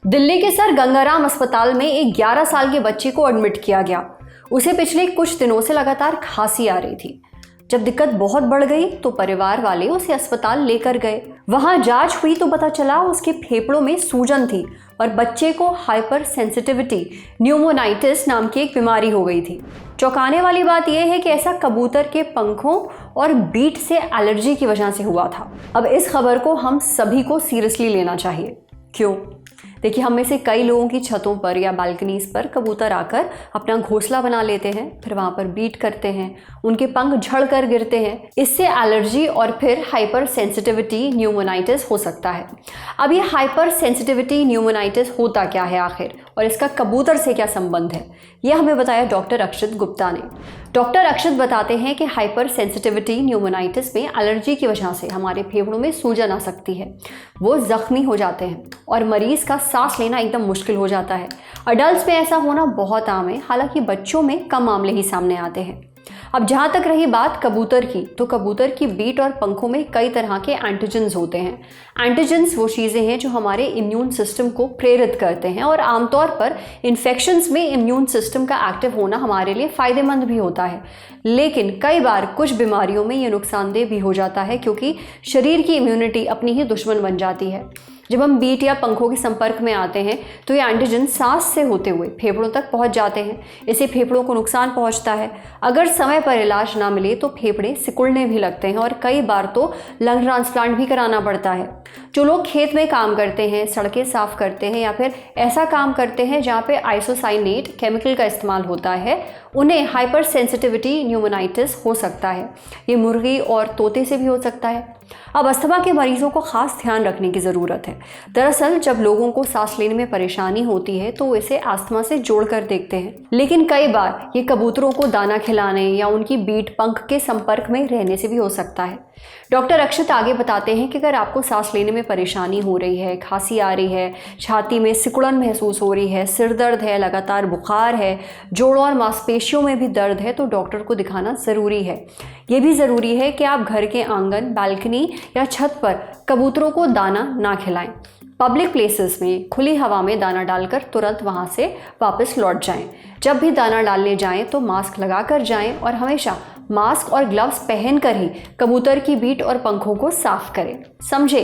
दिल्ली के सर गंगाराम अस्पताल में एक 11 साल के बच्चे को एडमिट किया गया। उसे पिछले कुछ दिनों से लगातार खांसी आ रही थी। जब दिक्कत बहुत बढ़ गई तो परिवार वाले उसे अस्पताल लेकर गए। वहां जांच हुई तो पता चला उसके फेफड़ों में सूजन थी और बच्चे को हाइपर सेंसिटिविटी न्यूमोनाइटिस नाम की एक बीमारी हो गई थी। चौंकाने वाली बात यह है कि ऐसा कबूतर के पंखों और बीट से एलर्जी की वजह से हुआ था। अब इस खबर को हम सभी को सीरियसली लेना चाहिए। क्यों? देखिए, हम में से कई लोगों की छतों पर या बालकनीज पर कबूतर आकर अपना घोंसला बना लेते हैं, फिर वहाँ पर बीट करते हैं, उनके पंख झड़ कर गिरते हैं। इससे एलर्जी और फिर हाइपर सेंसिटिविटी न्यूमोनाइटिस हो सकता है। अब ये हाइपर सेंसिटिविटी न्यूमोनाइटिस होता क्या है आखिर, और इसका कबूतर से क्या संबंध है, ये हमें बताया डॉक्टर अक्षत गुप्ता ने। डॉक्टर अक्षत बताते हैं कि हाइपर सेंसिटिविटी न्यूमोनाइटिस में एलर्जी की वजह से हमारे फेफड़ों में सूजन आ सकती है, वो जख्मी हो जाते हैं और मरीज का सांस लेना एकदम मुश्किल हो जाता है। अडल्ट्स में ऐसा होना बहुत आम है, हालांकि बच्चों में कम मामले ही सामने आते हैं। अब जहाँ तक रही बात कबूतर की, तो कबूतर की बीट और पंखों में कई तरह के एंटीजेंस होते हैं। एंटीजेंस वो चीज़ें हैं जो हमारे इम्यून सिस्टम को प्रेरित करते हैं और आमतौर पर इन्फेक्शंस में इम्यून सिस्टम का एक्टिव होना हमारे लिए फ़ायदेमंद भी होता है। लेकिन कई बार कुछ बीमारियों में ये नुकसानदेह भी हो जाता है, क्योंकि शरीर की इम्यूनिटी अपनी ही दुश्मन बन जाती है। जब हम बीट या पंखों के संपर्क में आते हैं तो ये एंटीजन सांस से होते हुए फेफड़ों तक पहुंच जाते हैं। इससे फेफड़ों को नुकसान पहुंचता है। अगर समय पर इलाज ना मिले तो फेफड़े सिकुड़ने भी लगते हैं और कई बार तो लंग ट्रांसप्लांट भी कराना पड़ता है। जो लोग खेत में काम करते हैं, सड़कें साफ करते हैं या फिर ऐसा काम करते हैं जहाँ पे आइसोसाइनेट केमिकल का इस्तेमाल होता है, उन्हें हाइपर सेंसिटिविटी न्यूमोनाइटिस हो सकता है। ये मुर्गी और तोते से भी हो सकता है। अब अस्थमा के मरीजों को खास ध्यान रखने की ज़रूरत है। दरअसल जब लोगों को सांस लेने में परेशानी होती है तो इसे अस्थमा से जोड़कर देखते हैं, लेकिन कई बार ये कबूतरों को दाना खिलाने या उनकी बीट पंख के संपर्क में रहने से भी हो सकता है। डॉक्टर अक्षत आगे बताते हैं कि अगर आपको सांस लेने में परेशानी हो रही है, खांसी आ रही है, छाती में सिकुड़न महसूस हो रही है, सिर दर्द है, लगातार बुखार है, जोड़ों और मांसपेशियों में भी दर्द है, तो डॉक्टर को दिखाना ज़रूरी है। ये भी ज़रूरी है कि आप घर के आंगन, बालकनी या छत पर कबूतरों को दाना ना खिलाएं। पब्लिक प्लेसेस में खुली हवा में दाना डालकर तुरंत वहां से वापस लौट जाएं। जब भी दाना डालने जाएं तो मास्क लगाकर जाएं और हमेशा मास्क और ग्लव्स पहनकर ही कबूतर की बीट और पंखों को साफ करें। समझे